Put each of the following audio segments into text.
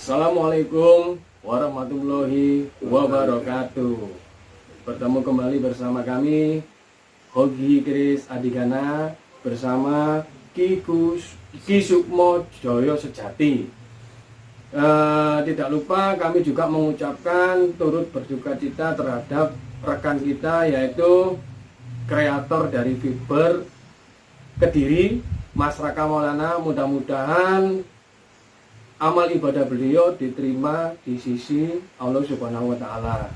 Assalamualaikum warahmatullahi wabarakatuh. Bertemu kembali bersama kami Hogi Kris Adigana bersama Ki Sukmo Joyo Sejati. Tidak lupa kami juga mengucapkan turut berduka cita terhadap rekan kita, yaitu kreator dari Fiber Kediri, Mas Raka Maulana. Mudah-mudahan amal ibadah beliau diterima di sisi Allah Subhanahu wa Ta'ala.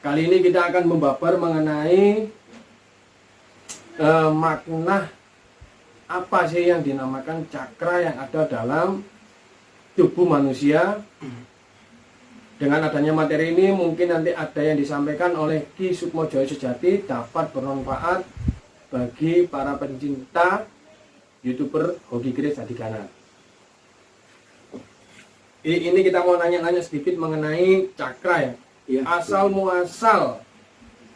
Kali ini kita akan membabar mengenai makna apa sih yang dinamakan cakra yang ada dalam tubuh manusia. Dengan adanya materi ini mungkin nanti ada yang disampaikan oleh Ki Sukmo Joyo Sejati dapat bermanfaat bagi para pencinta YouTuber Hogi Kris Adigana. Ini kita mau nanya-nanya sedikit mengenai cakra ya. Asal muasal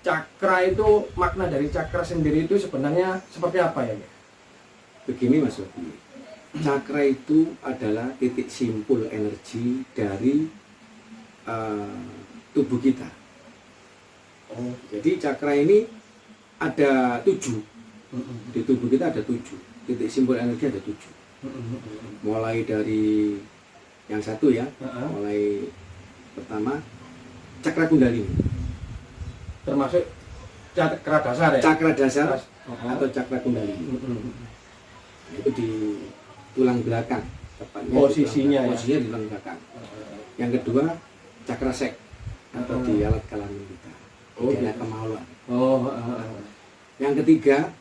cakra itu, makna dari cakra sendiri itu sebenarnya seperti apa ya? Begini Mas Hogi, cakra itu adalah titik simpul energi dari tubuh kita. Jadi cakra ini ada 7. Di tubuh kita ada 7. Titik simpul energi ada 7. Mulai dari yang satu ya, mulai pertama cakra kundalini, termasuk cakra dasar ya? Cakra dasar atau cakra kundalini. Itu di tulang belakang, tepatnya posisinya di tulang belakang. Yang kedua cakra sek atau di alat kelamin kita, di kemaluan. Yang ketiga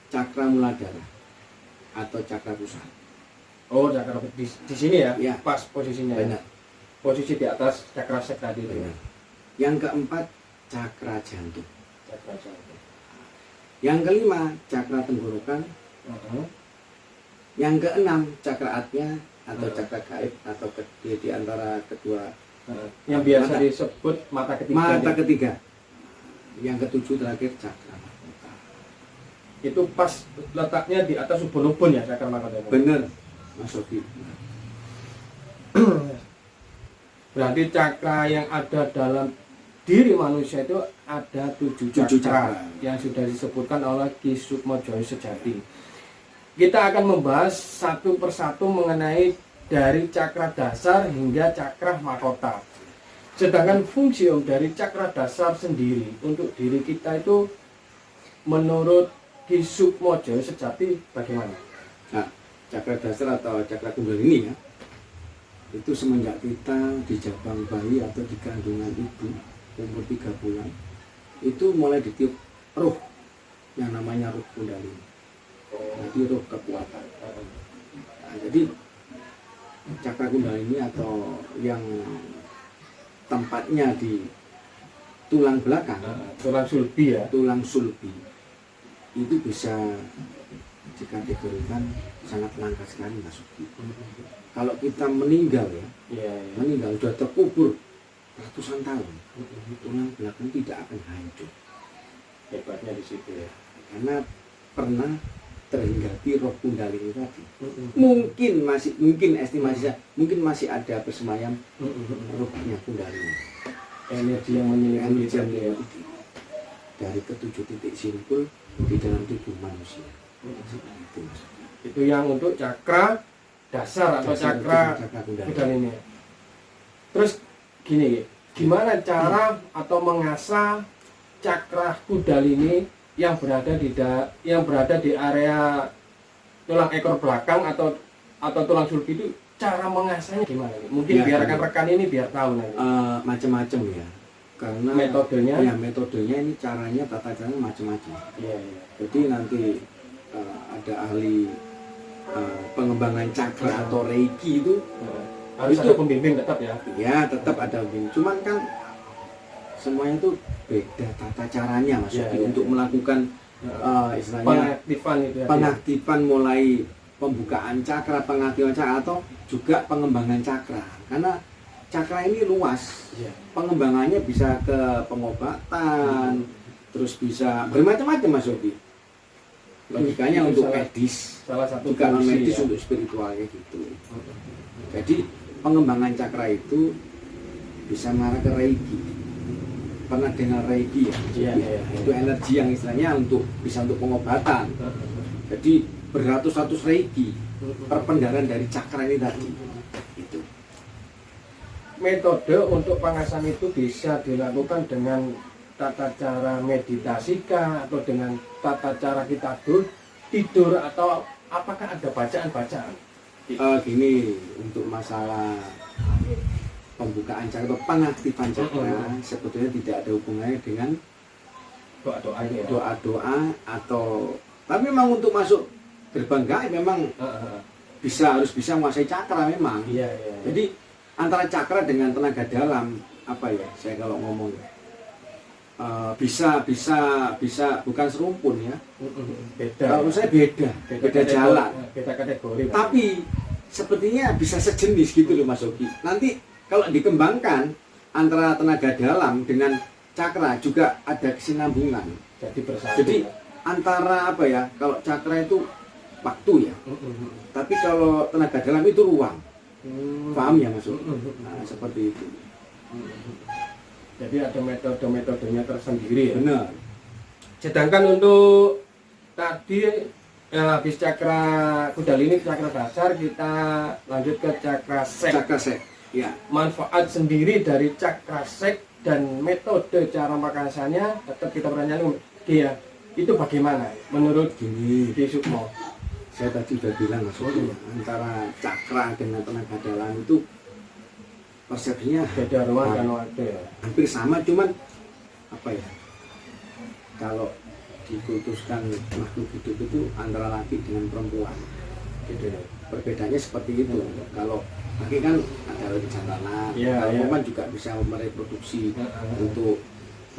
cakra muladhara atau cakra pusat. Cakra di sini ya? Ya, pas posisinya. Benar. Ya? Posisi di atas cakra sek tadi. Benar. Yang keempat cakra jantung. Cakra jantung. Yang kelima cakra tenggorokan. Yang keenam cakra atnya atau cakra gaib atau di antara kedua. Yang biasa disebut mata ketiga. Mata ketiga. Yang ketujuh terakhir cakra mahkota. Itu pas letaknya di atas ubun-ubun ya cakra mahkota. Benar. Mas Hogi. Berarti cakra yang ada dalam diri manusia itu ada 7 cakra yang sudah disebutkan oleh Ki Sukmo Joyo Sejati. Kita akan membahas satu persatu mengenai dari cakra dasar hingga cakra mahkota. Sedangkan fungsi dari cakra dasar sendiri untuk diri kita itu menurut Ki Sukmo Joyo Sejati bagaimana? Nah, cakra dasar atau cakra kundalini ya, itu semenjak kita di jabang bayi atau di kandungan ibu umur 3 bulan, itu mulai ditiup roh yang namanya roh kundalini. Jadi roh kekuatan. Nah, jadi cakra kundalini atau yang tempatnya di tulang belakang, tulang sulbi ya, tulang sulbi, itu bisa dikategorikan sangat langka sekali Mas Hogi. Kalau kita meninggal ya, meninggal sudah terkubur ratusan tahun, tulang belakang tidak akan hancur. Hebatnya di situ ya. Karena pernah terhinggapi roh kundalini tadi. Mungkin estimasi saya, mungkin masih ada bersemayam rohnya kundalini. Energi yang menyelimuti dari ketujuh titik simpul di dalam tubuh manusia. Itu yang untuk cakra dasar atau cakra kundalini. Terus gini, gimana cara atau mengasah cakra kundalini yang berada di area tulang ekor belakang atau tulang sulbi itu, cara mengasahnya gimana? Mungkin biar rekan-rekan ini biar tahu nanti. Macam-macam ya. Karena metodenya ini caranya, tata caranya macam-macam. Jadi nanti ada ahli pengembangan cakra atau reiki itu harus ada pembimbing tetap ya. Ya, tetap ada pembimbing. Cuman kan semuanya itu beda tata caranya Mas Hogi untuk melakukan istilahnya pengaktifan mulai pembukaan cakra, pengaktifan cakra atau juga pengembangan cakra. Karena cakra ini luas. Pengembangannya bisa ke pengobatan, terus bisa bermacam-macam Mas Hogi. logikanya Itu untuk salah- medis, salah satu juga non fungsi, medis ya. untuk spiritualnya gitu. Jadi pengembangan cakra itu bisa mengarah ke Reiki. Pernah dengar Reiki ya? Iya, iya. Itu energi yang istilahnya bisa untuk pengobatan. Jadi beratus-ratus Reiki, perpendaran dari cakra ini tadi. Itu. Metode untuk pengasahan itu bisa dilakukan dengan tata cara meditasi kah, atau dengan tata cara kita tidur, atau apakah ada bacaan-bacaan? Gini, untuk masalah pembukaan cakra atau pengaktifan cakra sebetulnya tidak ada hubungannya dengan Doa-doa ini ya? doa-doa atau, tapi memang untuk masuk gerbang gaib memang harus bisa menguasai cakra memang. Iya, iya. Jadi antara cakra dengan tenaga dalam, apa ya, saya kalau ngomong bisa bukan serumpun ya. Beda. Kalau saya beda kategori, jalan. beda kategori. Pak. Tapi sepertinya bisa sejenis gitu loh Mas Oki. Nanti kalau dikembangkan antara tenaga dalam dengan cakra juga ada kesinambungan. Jadi bersatu. Jadi antara apa ya? Kalau cakra itu waktu ya. Tapi kalau tenaga dalam itu ruang. Paham ya Mas Oki? Nah, seperti itu. Jadi ada metode-metodenya tersendiri ya. Benar. Sedangkan untuk tadi habis cakra kundalini, cakra dasar, kita lanjut ke cakra sek. Cakra sek. Ya. Manfaat sendiri dari cakra sek dan metode cara mengasahnya tetap kita bertanya dia itu bagaimana menurut Gini, Ki Sukmo? saya tadi udah bilang Mas Oki, antara cakra dengan tenaga dalam itu persepsinya Beda ruang dan waktu ya. hampir sama, cuman apa ya, kalau dikultuskan makhluk hidup itu antara laki dengan perempuan gitu ya, perbedaannya seperti itu. Kalau laki kan ada lebih jantanan, Iya, kalau iya. perempuan juga bisa mereproduksi untuk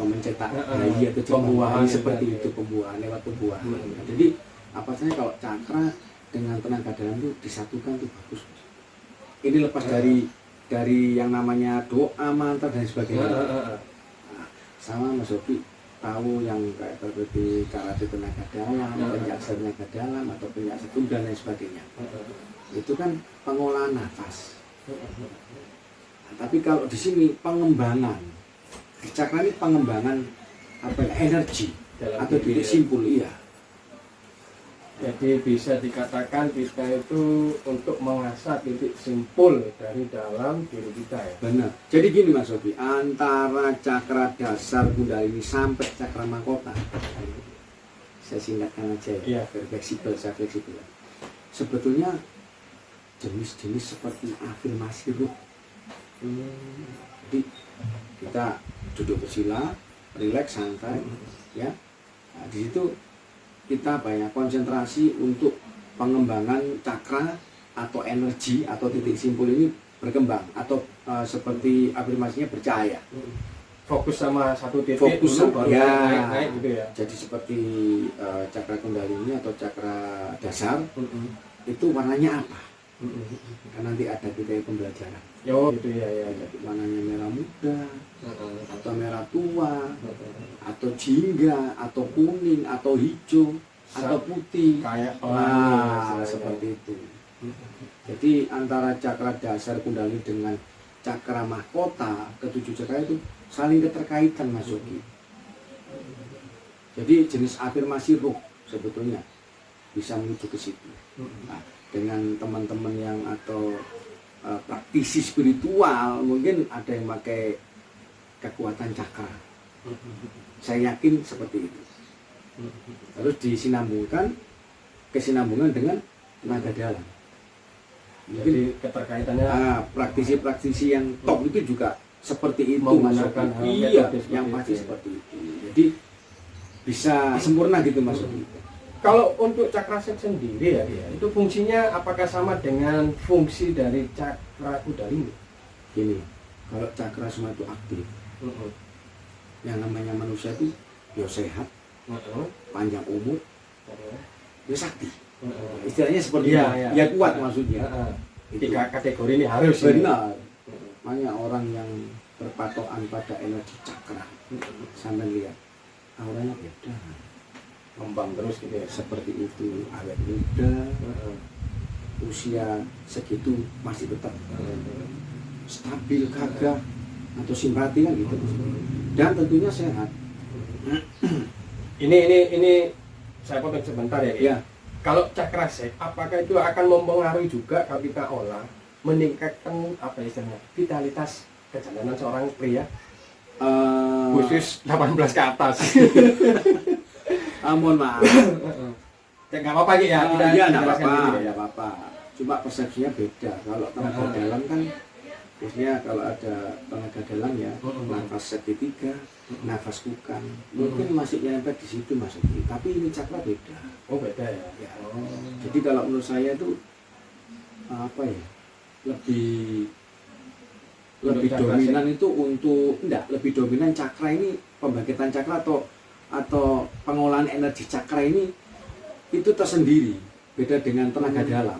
mencetak bayi atau Pembuahan bayi seperti ya. itu, pembuahan lewat pembuahan. Nah, jadi apa saja kalau cakra dengan tenaga dalam itu disatukan tuh bagus. Ini lepas dari yang namanya doa, mantra dan sebagainya. Nah, sama Mas Oki tahu yang kayak seperti karate tenaga dalam, penjaksar tenaga dalam atau penjaksar tunggal dan sebagainya. Itu kan pengolahan nafas. Nah, tapi kalau di sini pengembangan di cakra ini pengembangan apa ya, energi Dalam atau diri titik ya. simpul, iya. Jadi bisa dikatakan kita itu untuk mengasah titik simpul dari dalam diri kita ya. Benar. Jadi gini Mas Sofi, antara cakra dasar kundalini sampai cakra mahkota, saya singkatkan aja ya, Iya. biar fleksibel, saya fleksibel. Sebetulnya jenis-jenis seperti afirmasi ruh. Jadi kita duduk bersila, rileks, santai, ya. Nah, di situ kita banyak konsentrasi untuk pengembangan cakra atau energi atau titik simpul ini berkembang atau seperti afirmasinya bercahaya. Fokus sama satu titik Fokus dulu, baru ya. naik gitu ya. Jadi seperti cakra kundalini atau cakra dasar itu warnanya apa? Kan nanti ada kita pembelajaran. Yo gitu ya ya. Jadi warnanya merah muda atau merah tua atau jingga atau kuning atau hijau atau putih. Kayak Nah, seperti itu. Jadi antara cakra dasar kundalini dengan cakra mahkota, ketujuh cakra itu saling keterkaitan Mas Yogi. Jadi jenis afirmasi ruh sebetulnya bisa menuju ke situ. Nah, dengan teman-teman yang atau praktisi spiritual mungkin ada yang pakai kekuatan cakra. Saya yakin seperti itu. Terus kesinambungan dengan tenaga dalam. Mungkin Jadi keterkaitannya praktisi-praktisi yang top itu juga seperti itu menggunakan Mas Yogi. Iya, metode seperti yang itu pasti ya. seperti itu. Jadi bisa sempurna gitu Mas Yogi. kalau untuk cakra sek sendiri ya, itu fungsinya apakah sama dengan fungsi dari cakra kundalini? Gini, kalau cakra semua itu aktif, yang namanya manusia itu ya sehat, panjang umur, ya sakti. Istilahnya seperti Iya, itu. iya. Ya kuat maksudnya. Itu. Tiga kategori ini harus ya. Benar. Makanya orang yang berpatokan pada energi cakra, sampai lihat auranya beda. kembang terus gitu ya. seperti itu, awet muda, usia segitu masih tetap stabil, gagah atau simpati kan gitu, dan tentunya sehat. Ini saya potong sebentar ya. Ya, Kalau cakra seks, apakah itu akan mempengaruhi juga kalau kita olah meningkatkan apa istilahnya vitalitas kejantanan seorang pria khusus 18 ke atas? mohon maaf. Ya nggak apa-apa Ki, ya. Kita Iya, nggak jelaskan apa-apa, dulu ya. nggak apa-apa. Cuma persepsinya beda. Kalau tenaga dalam kan, biasanya kalau ada tenaga dalam ya, nafas segitiga, nafas kukang, mungkin masih nyampe di situ masuk. Tapi ini cakra beda. Oh beda ya. Ya. Jadi kalau menurut saya itu apa ya, lebih Cakra dominan itu untuk lebih dominan cakra ini, pembangkitan cakra atau pengolahan energi cakra ini itu tersendiri, beda dengan tenaga dalam.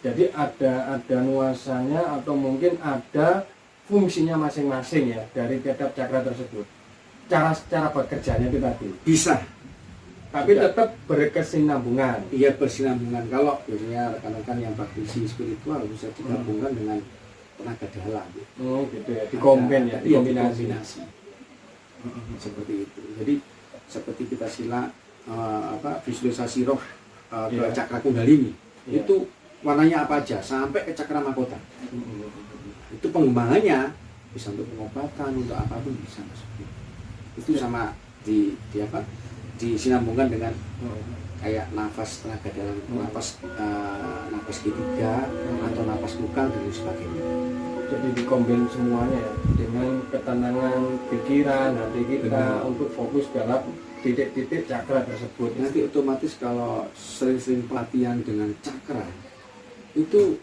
Jadi ada nuansanya atau mungkin ada fungsinya masing-masing ya dari tiap cakra tersebut. Cara bekerjanya itu tadi. Bisa, Tapi tetap berkesinambungan. iya bersinambungan. Kalau biasanya rekan-rekan yang praktisi spiritual bisa digabungkan dengan tenaga dalam. Gitu ya. Dikombin ya, Iya, dikombinasi. Seperti itu. Jadi seperti kita sila visualisasi roh ke Iya. cakra kundalini, Iya. itu warnanya apa aja sampai ke cakra mahkota. Itu pengembangannya bisa untuk pengobatan, untuk apapun bisa masuk. Itu sama disinambungkan dengan kayak nafas tenaga dalam, nafas ketiga atau nafas kukang dan sebagainya. Jadi dikombin semuanya ya dengan ketenangan pikiran hati kita untuk fokus dalam titik-titik cakra tersebut. Nanti otomatis kalau sering-sering pelatihan dengan cakra, itu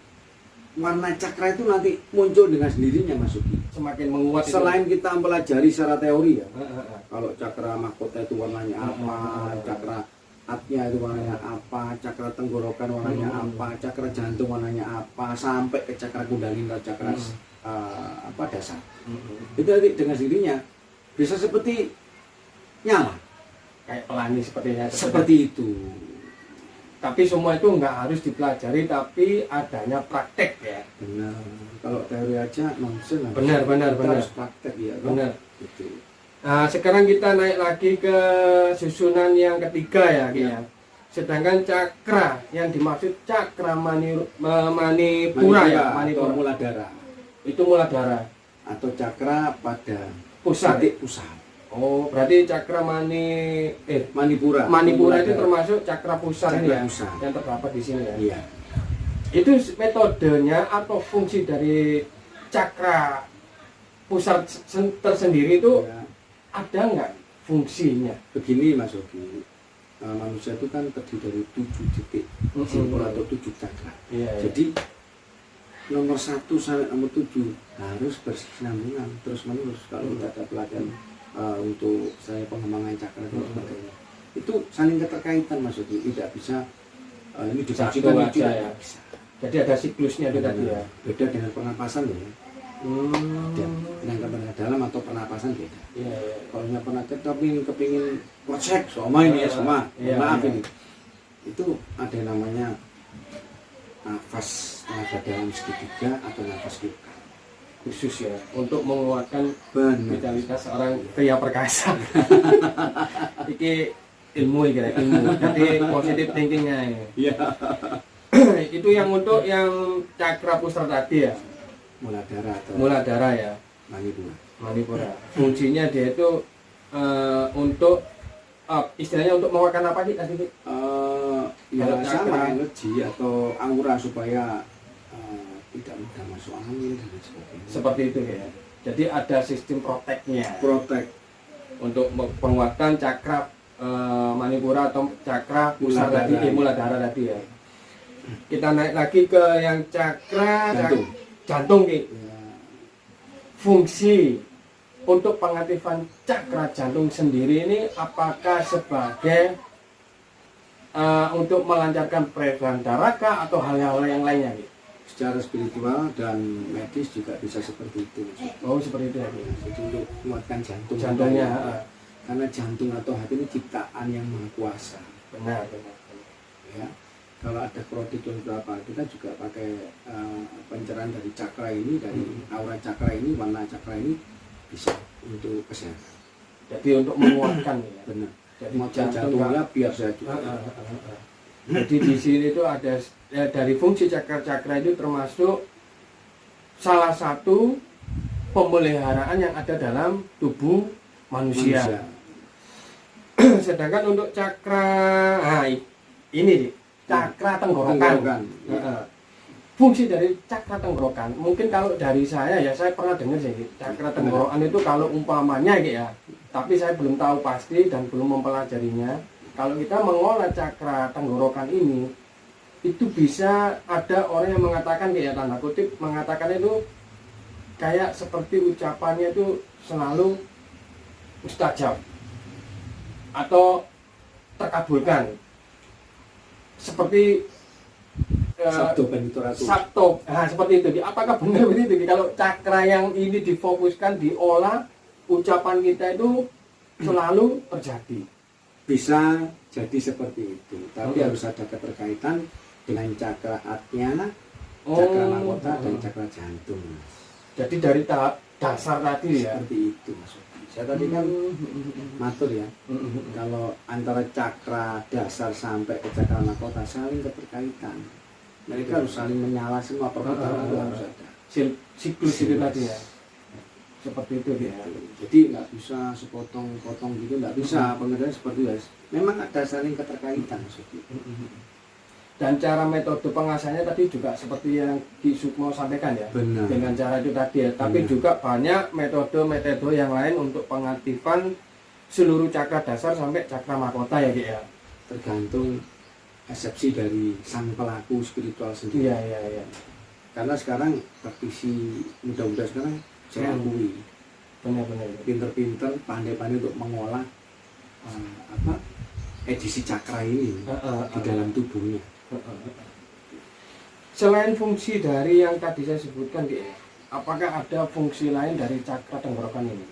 warna cakra itu nanti muncul dengan sendirinya, Mas Uki. Semakin menguat itu. Selain kita mempelajari secara teori ya, kalau cakra mahkota itu warnanya apa, cakra atnya itu warnanya apa, cakra tenggorokan warnanya apa, cakra jantung warnanya apa, sampai ke cakra kundalini atau cakra dasar. Itu nanti dengan sendirinya bisa seperti nyala, Kayak pelangi sepertinya. seperti itu. Tapi semua itu nggak harus dipelajari, tapi adanya praktek ya. Benar. Kalau teori aja nonsen. Benar. Harus praktek ya. Benar. Gitu. Nah, sekarang kita naik lagi ke susunan yang ketiga ya, Ki, ya. Sedangkan cakra yang dimaksud cakra manipura ya, atau manipura. muladhara Itu muladhara. atau cakra pada Pusat. titik pusat. Oh, berarti cakra Manipura. manipura itu Muladhara. termasuk cakra pusat ini Cakra ya, pusat. yang terdapat di sini ya. Iya. Itu metodenya atau fungsi dari cakra pusat tersendiri itu Ya. ada nggak fungsinya? Begini Mas Ogi, manusia itu kan terdiri dari 7 titik simpul atau 7 cakra. Iya, iya. Jadi nomor 1 sampai nomor 7 harus berkesinambungan terus menerus. Kalau kita ada pelajaran untuk saya pengembangan cakra dan sebagainya, itu saling keterkaitan Mas Ogi. Tidak bisa ini Satu dibagikan aja tidak ya. bisa. Jadi ada siklusnya itu tadi ya. Beda dengan pernapasan ya. Dan tenaga dalam atau pernapasan beda. Iya, iya. Kalau nggak pernah kepingin project sama ini ya sama, Iya, maaf iya. ini. Itu ada yang namanya nafas tenaga dalam segitiga atau nafas kukang. Khusus ya untuk menguatkan Benar. vitalitas seorang pria perkasa. Iki ilmu ya, ilmu. Jadi positif thinkingnya ya. Iya. Itu yang untuk yang cakra pusat tadi ya, Muladhara atau muladhara ya, manipura. manipura. Fungsinya dia itu untuk istilahnya untuk mengeluarkan apa sih tadi? Ya Kalau sama cakra. energi atau aura supaya tidak mudah masuk angin dan sebagainya. Seperti itu ya. Jadi ada sistem proteknya Protek. untuk penguatan cakra manipura atau cakra pusat tadi, muladhara tadi ya. Kita naik lagi ke yang cakra jantung Ki. Ya, Fungsi untuk pengaktifan cakra jantung sendiri ini apakah sebagai untuk melancarkan peredaran darah kah atau hal-hal yang lainnya Ki? secara spiritual dan medis juga bisa seperti itu. Oh seperti itu ya Ki. Jadi untuk menguatkan jantung. Jantungnya. karena jantung atau hati ini ciptaan yang maha kuasa. benar. Ya, kalau ada protein berapa, kita juga pakai pencerahan dari cakra ini, dari aura cakra ini, warna cakra ini bisa untuk kesehatan. Jadi untuk menguatkan ya. Benar. Jadi Mau jantung jantungnya biar sehat juga. Jadi di sini itu ada dari fungsi cakra-cakra itu termasuk salah satu pemeliharaan yang ada dalam tubuh manusia. Sedangkan untuk cakra, nah ini nih, cakra tenggorokan. Fungsi dari cakra tenggorokan, mungkin kalau dari saya ya, saya pernah dengar sih, cakra tenggorokan itu kalau umpamanya ya, tapi saya belum tahu pasti dan belum mempelajarinya. Kalau kita mengolah cakra tenggorokan ini, itu bisa ada orang yang mengatakan kayak tanda kutip mengatakan itu kayak seperti ucapannya itu selalu mustajab atau terkabulkan, seperti Sabdo Benito-Ratu. Sabto, nah seperti itu. Apakah benar begitu? Kalau cakra yang ini difokuskan, diolah, ucapan kita itu selalu terjadi. Bisa jadi seperti itu, tapi harus ada keterkaitan dengan cakra atnya, cakra mahkota dan cakra jantung. Jadi dari tahap dasar tadi ya. Seperti itu maksudnya. Saya tadi kan matur ya, kalau antara cakra dasar sampai ke cakra mahkota saling keterkaitan. Mereka harus saling menyala semua, perputaran itu harus ada. Siklus itu tadi ya. Seperti itu ya. Jadi nggak bisa sepotong-potong gitu, nggak bisa. Pengertian seperti itu. Memang ada saling keterkaitan maksudnya. Dan cara metode pengasahannya tadi juga seperti yang Ki Sukmo sampaikan ya. Benar. Dengan cara itu tadi ya. Tapi juga banyak metode-metode yang lain untuk pengaktifan seluruh cakra dasar sampai cakra mahkota ya Ki ya. Tergantung eksepsi dari sang pelaku spiritual sendiri. Iya. Karena sekarang praktisi muda-muda sekarang saya akui Benar-benar. pinter-pinter, pandai-pandai untuk mengolah edisi cakra ini di dalam tubuhnya. Selain fungsi dari yang tadi saya sebutkan, apakah ada fungsi lain dari cakra tenggorokan ini?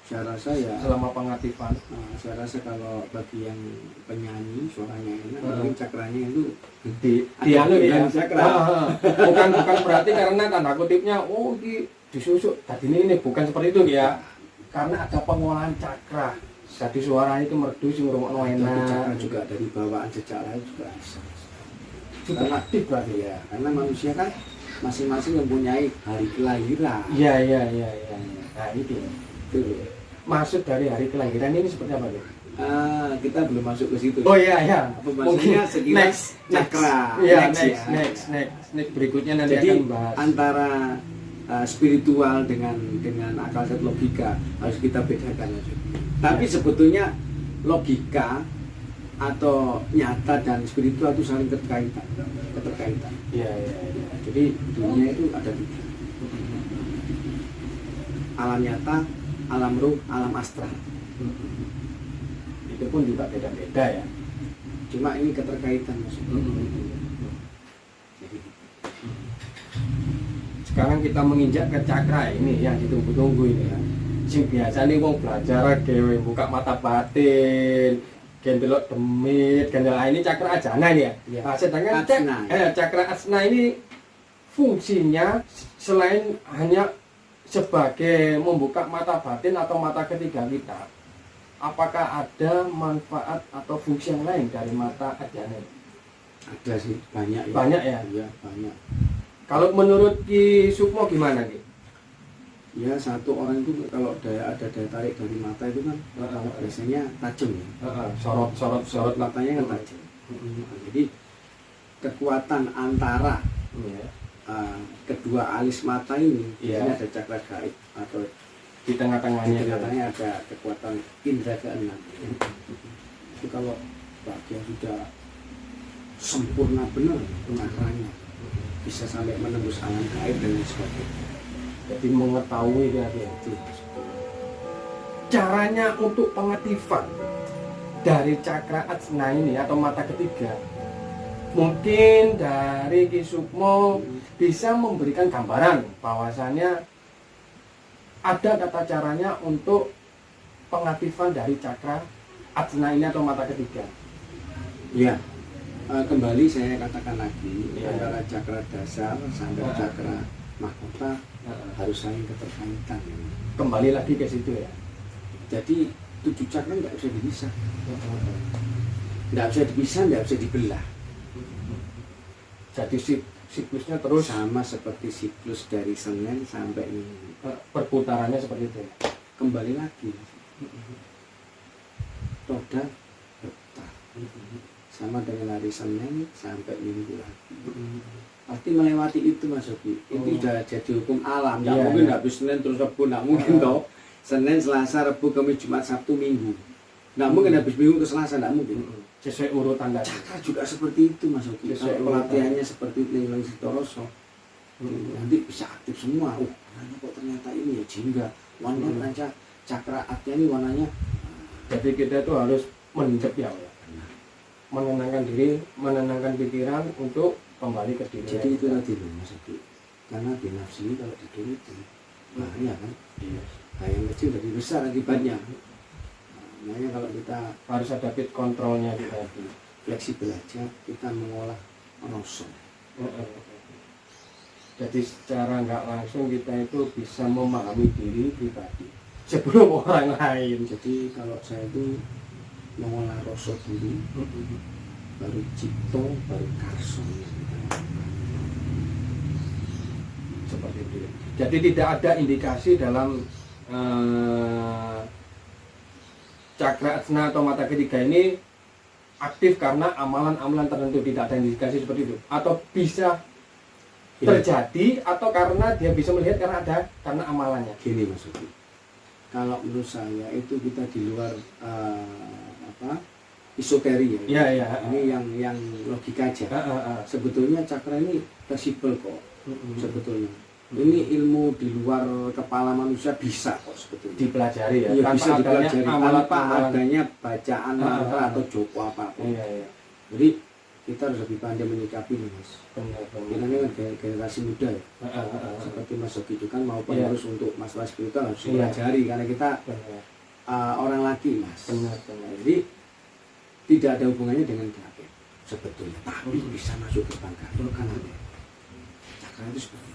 Saya rasa ya, Selama pengaktifan. saya rasa kalau bagi yang penyanyi suaranya enak, mungkin cakranya itu Dianu ya. cakra. Bukan berarti karena tanda kutipnya disusuk. Tadi ini bukan seperti itu ya. Karena ada pengolahan cakra. Jadi suara itu merdu sing ngrungokno Tapi enak. cakra juga dari bawaan sejarah juga bisa. Sudah aktif berarti ya. Ya, karena manusia kan masing-masing mempunyai hari kelahiran. Iya. Nah, itu. Itu. Maksud dari hari kelahiran ini seperti apa, Pak? Kita belum masuk ke situ. Oh iya. Maksudnya sekilas cakra. Iya, Next. next berikutnya nanti Jadi akan bahas. antara spiritual dengan akal sehat logika harus kita bedakan aja. Tapi sebetulnya logika atau nyata dan spiritual itu saling keterkaitan. Iya. Jadi dunia itu ada tiga. Alam nyata, alam ruh, alam astral. Itu pun juga beda-beda ya. Cuma ini keterkaitan maksudnya. Jadi, Sekarang kita menginjak ke cakra ini yang ditunggu-tunggu ini ya. Sing biasa nih wong belajar dewe buka mata batin, gendelok demit, ini cakra ajana ini ya. Ya. Nah, sedangkan Asna. cakra asna ini fungsinya selain hanya sebagai membuka mata batin atau mata ketiga kita, apakah ada manfaat atau fungsi yang lain dari mata ajana? ada sih banyak ya. Banyak ya. Iya, banyak. Kalau menurut Ki Sukmo gimana Ki? Ya, satu orang itu kalau ada daya tarik dari mata itu kan biasanya tajam ya. Sorot Matanya kan tajam. Jadi kekuatan antara kedua alis mata ini, Iya. ini ada cakra gaib atau di tengah-tengahnya. tengah-tengahnya ada kekuatan indera keenam. Itu kalau bagian sudah sempurna benar cakranya, bisa sampai menembus alam gaib dan lain sebagainya. Jadi mengetahui ya itu. Caranya untuk pengaktifan dari cakra ajna ini atau mata ketiga, mungkin dari Ki Sukmo bisa memberikan gambaran bahwasannya ada tata caranya untuk pengaktifan dari cakra ajna ini atau mata ketiga? Ya, kembali saya katakan lagi, Ya. antara cakra dasar sampai cakra mahkota harus saling keterkaitan. Kembali lagi ke situ ya. Jadi 7 cakra nggak bisa dipisah, nggak bisa dipisah, nggak bisa dibelah. Jadi siklusnya terus Sama seperti siklus dari Senin sampai Minggu. perputarannya seperti itu ya. Kembali lagi, roda berputar. Sama dengan hari Senin sampai Minggu lagi. Pasti melewati itu Mas Yogi. Itu sudah jadi hukum alam. Nggak Iya, mungkin iya. habis Senin terus Rabu, nggak mungkin toh. Senin, Selasa, Rabu, Kamis, Jumat, Sabtu, Minggu. Nggak mungkin habis Minggu ke Selasa, nggak mungkin. Sesuai urutan tadi. Cakra juga seperti itu Mas Yogi. Sesuai Kalau pelatihannya seperti itu yang Sitoroso, nanti bisa aktif semua. Oh, warnanya kok ternyata ini ya jingga. Warnanya ternyata cakra aknya ini warnanya. Jadi kita itu harus menjep ya, Pak. Menenangkan diri, menenangkan pikiran untuk kembali ke diri. Jadi itu tadi loh Mas Yogi. Karena binafsi kalau dituruti bahaya kan. Iya. Yang kecil jadi besar akibatnya. Makanya kalau kita Harus ada fit kontrolnya kita itu. fleksibel aja, kita mengolah rasa. Jadi secara nggak langsung kita itu bisa memahami diri pribadi sebelum orang lain. Jadi kalau saya itu mengolah rasa dulu, baru cipto, baru karso. Seperti itu. Jadi tidak ada indikasi dalam cakra ajna atau mata ketiga ini aktif karena amalan-amalan tertentu, tidak ada indikasi seperti itu. Atau bisa terjadi atau karena dia bisa melihat karena amalannya. Gini Mas Yogi, kalau menurut saya itu kita di luar isoteri ya. Iya, iya. Ini yang logika aja. Sebetulnya cakra ini fleksibel kok. Sebetulnya ini ilmu di luar kepala manusia bisa kok sebetulnya Dipelajari ya. ya, Tanpa bisa adanya dipelajari tanpa adanya bacaan mantra atau joko apapun. Iya, iya. Jadi kita harus lebih pandai menyikapi nih Mas. Benar, Kita benar. ini kan generasi muda ya, seperti Mas Yogi itu kan mau Iya. penerus untuk masalah spiritual harus Iya. dipelajari karena kita Benar, orang laki Mas. benar, benar. Jadi tidak ada hubungannya dengan gaib sebetulnya, tapi bisa masuk gerbang gaib kan ada. Cakra itu seperti itu.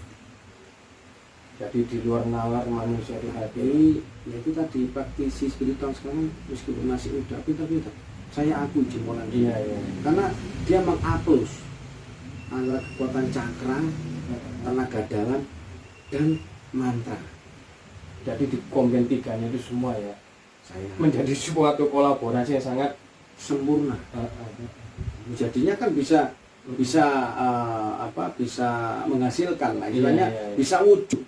Jadi di luar nalar manusia di hati. Jadi ya itu tadi praktisi spiritual sekarang meskipun masih muda pintar-pintar. Saya akui jempolan Iya, iya. karena dia menghapus antara kekuatan cakra, tenaga dalam dan mantra. Jadi di kombin tiganya itu semua ya Saya menjadi suatu kolaborasi yang sangat sempurna. Jadinya kan bisa bisa menghasilkan lah istilahnya, Iya, iya, iya. bisa wujud.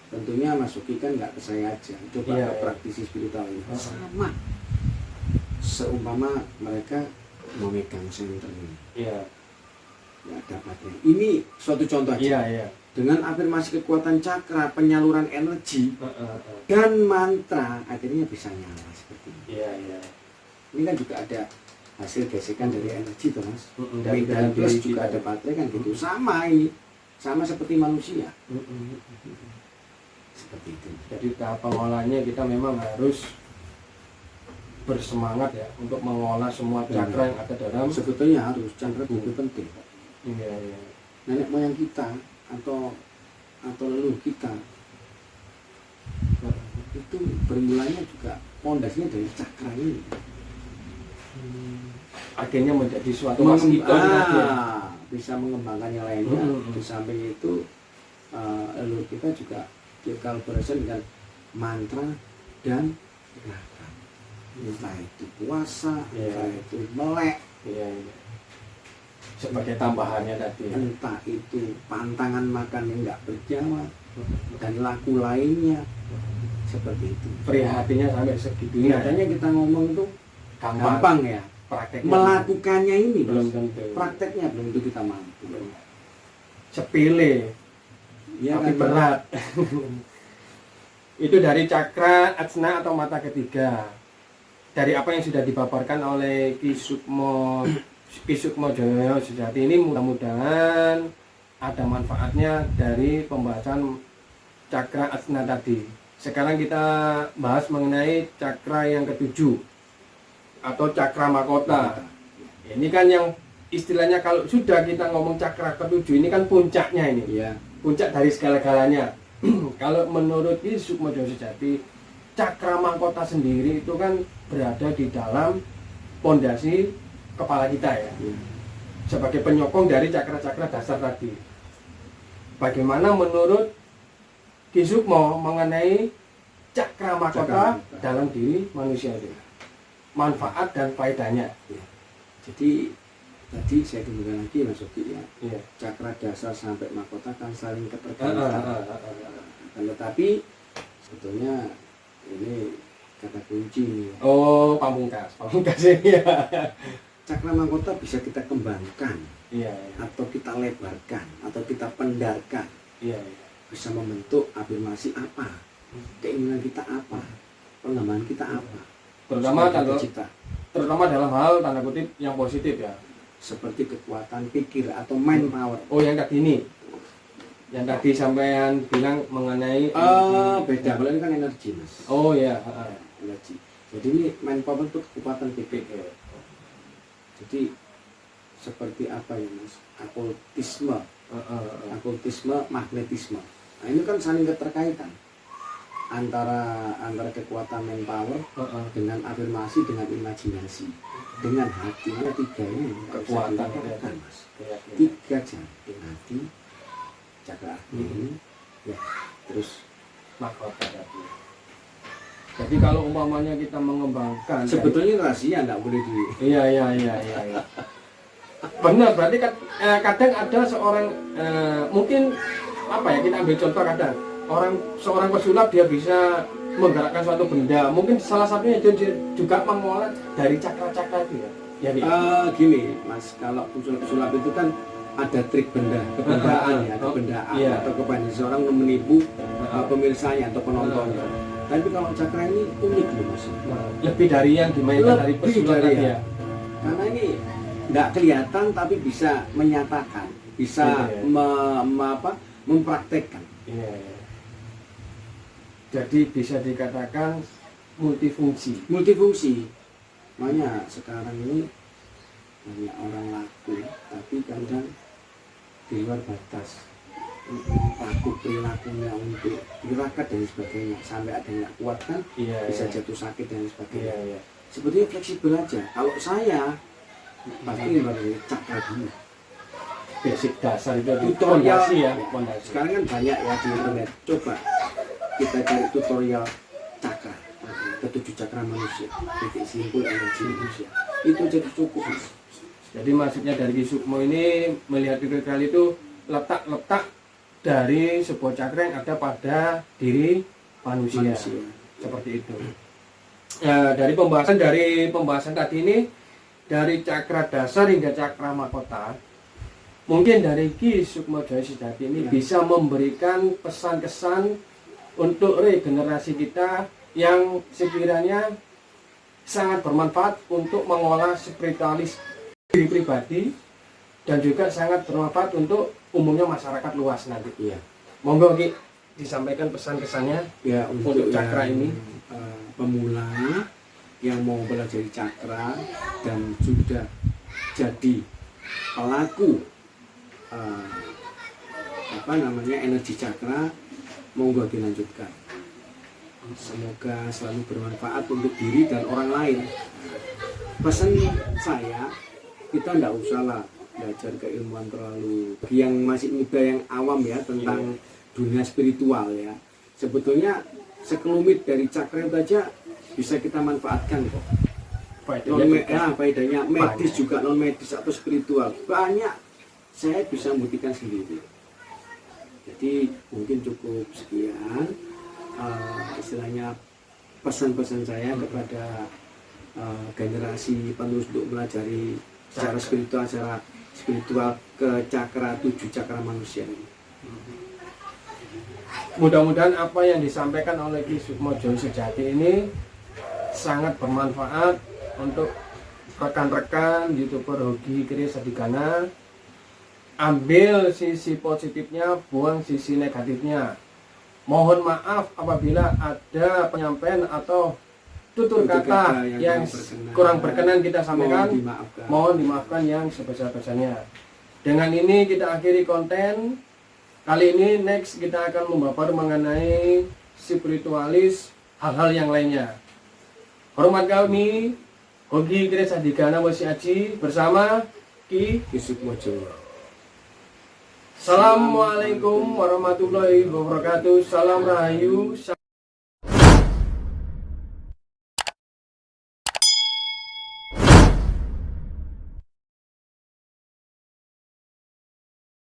Tentunya Mas Yogi kan nggak ke saya aja, coba Iya, ke iya. praktisi spiritual ini sama. Seumpama mereka memegang senter ini, Iya, ya dapatnya. Ini suatu contoh aja. iya, iya. Dengan afirmasi kekuatan cakra, penyaluran energi dan mantra, akhirnya bisa nyala seperti ini. Iya, iya. Ini kan juga ada hasil gesekan dari energi tuh Mas. Dari dalam Dan plus diri juga kita. ada baterai kan gitu. Sama ini, sama seperti manusia. Seperti itu. Jadi tahap pengolahannya kita memang harus bersemangat ya untuk mengolah semua cakra yang ada dalam. Sebetulnya harus cakra itu penting. Iya, iya. Nenek moyang kita atau leluhur kita itu bermulanya juga pondasinya dari cakra ini. Akhirnya menjadi suatu waskita ya. Bisa mengembangkan yang lainnya. Di samping itu leluhur kita juga berkolaborasi dengan mantra dan gerakan. Entah itu puasa, entah itu melek, Iya, iya. Sebagai tambahannya tadi. entah itu pantangan makan yang nggak berjamaah dan laku lainnya seperti itu. Prihatinnya sampai segitunya. Biasanya kita ngomong itu gampang ya, Prakteknya melakukannya ini belum Mas. tentu. Prakteknya belum tentu kita mampu. Sepele, Ya tapi kan? berat. Itu dari cakra ajna atau mata ketiga. Dari apa yang sudah dipaparkan oleh Ki Sukmo Joyo Sejati ini, mudah-mudahan ada manfaatnya dari pembahasan cakra ajna tadi. Sekarang kita bahas mengenai cakra yang ketujuh atau cakra mahkota. Ini kan yang istilahnya kalau sudah kita ngomong cakra ketujuh ini kan puncaknya ini. Iya. Puncak dari segala-galanya. Kalau menurut Ki Sukmo Joyo Sejati, cakra mahkota sendiri itu kan berada di dalam pondasi kepala kita ya. Sebagai penyokong dari cakra-cakra dasar tadi. Bagaimana menurut Ki Sukmo mengenai cakra mahkota dalam diri manusia itu? Manfaat dan faedahnya. Ya. Jadi tadi saya kembali lagi Mas Oki ya. Iya. Cakra dasar sampai mahkota kan saling keterkaitan. Tetapi sebetulnya ini kata kunci. Oh, pamungkas ini ya. Cakra mahkota bisa kita kembangkan, Iya. atau kita lebarkan, atau kita pendarkan. Iya. Bisa membentuk afirmasi apa, keinginan kita apa, pengembangan kita apa. Terutama Sebagai kalau pencipta. terutama dalam hal tanda kutip yang positif ya. Seperti kekuatan pikir atau mind power. Oh, yang tadi ini. Yang tadi sampean bilang mengenai Beda, kalau ini kan energi Mas. Oh ya, Energi. Jadi ini mind power itu kekuatan pikir. Jadi seperti apa ya Mas? Okultisme, magnetisme. Nah ini kan saling keterkaitan antara kekuatan mind power dengan afirmasi, dengan imajinasi, dengan hati. Ada tiga ini Kekuatan, kan Mas. Iya. Tiga jantung hati, cakra ini, ya terus Mahkota tadi. Jadi kalau umpamanya kita mengembangkan sebetulnya rahasia nggak boleh di. Iya. Benar, berarti kan kadang ada seorang mungkin apa ya, kita ambil contoh kadang seorang pesulap dia bisa menggerakkan suatu benda, mungkin salah satunya dia juga mengolah dari cakra-cakra itu ya. Ya, Gini Mas, kalau sulap itu kan ada trik kebendaan ya, kebendaan Iya. atau kebanyakan seorang menipu pemirsanya atau penontonnya. Tapi kalau cakra ini unik loh Mas. lebih dari yang dimainkan dari Lebih pesulap dari tadi ya. ya. Karena ini nggak kelihatan tapi bisa menyatakan, bisa Iya. mempraktekkan. Iya. Jadi bisa dikatakan multifungsi. Multifungsi. Makanya sekarang ini banyak orang laku, tapi kadang di luar batas. Laku perilakunya untuk tirakat dan sebagainya, sampai ada yang nggak kuat kan, Iya. bisa jatuh sakit dan sebagainya. Iya. Sebetulnya fleksibel aja. Kalau saya pasti dari cakra dulu. Basic dasar itu Tutorial fondasi ya, fondasi. Sekarang kan banyak ya di internet. Coba kita cari tutorial cakra, ketujuh cakra manusia, titik simpul energi manusia. Itu jadi cukup. Jadi maksudnya dari Ki Sukmo ini melihat tutorial itu letak dari sebuah cakra yang ada pada diri manusia. Seperti itu. Ya, dari pembahasan tadi ini, dari cakra dasar hingga cakra mahkota, mungkin dari Ki Sukmo Joyo Sejati ini bisa memberikan pesan-kesan untuk regenerasi kita yang sekiranya sangat bermanfaat untuk mengolah spiritualis diri pribadi dan juga sangat bermanfaat untuk umumnya masyarakat luas nanti. Iya. Monggo Ki disampaikan pesan-kesannya Ya untuk cakra ini. Pemula yang mau belajar cakra dan sudah jadi pelaku energi cakra, monggo dilanjutkan. Semoga selalu bermanfaat untuk diri dan orang lain. Pesan saya, kita tidak usah lah belajar keilmuan terlalu yang masih muda, yang awam ya, tentang dunia spiritual ya. Sebetulnya sekelumit dari cakra itu aja bisa kita manfaatkan kok. Faedahnya medis juga, non medis atau spiritual banyak, saya bisa membuktikan sendiri. Jadi mungkin cukup sekian istilahnya pesan-pesan saya kepada generasi penerus untuk melajari secara spiritual ke cakra, 7 cakra manusia ini. Mudah-mudahan apa yang disampaikan oleh Ki Sukmo Joyo Sejati ini sangat bermanfaat untuk rekan-rekan YouTuber Hoki Kriya Sadigana. Ambil sisi positifnya, buang sisi negatifnya. Mohon maaf apabila ada penyampaian atau tutur kata yang kurang berkenan kita sampaikan. Mohon dimaafkan yang sebesar-besarnya. Dengan ini kita akhiri konten kali ini. Next kita akan membahas mengenai spiritualis, hal-hal yang lainnya. Hormat kami Hogi Gereja Digana Wesi Aji bersama Ki Sukmojo. Assalamualaikum warahmatullahi wabarakatuh. Salam Rahayu.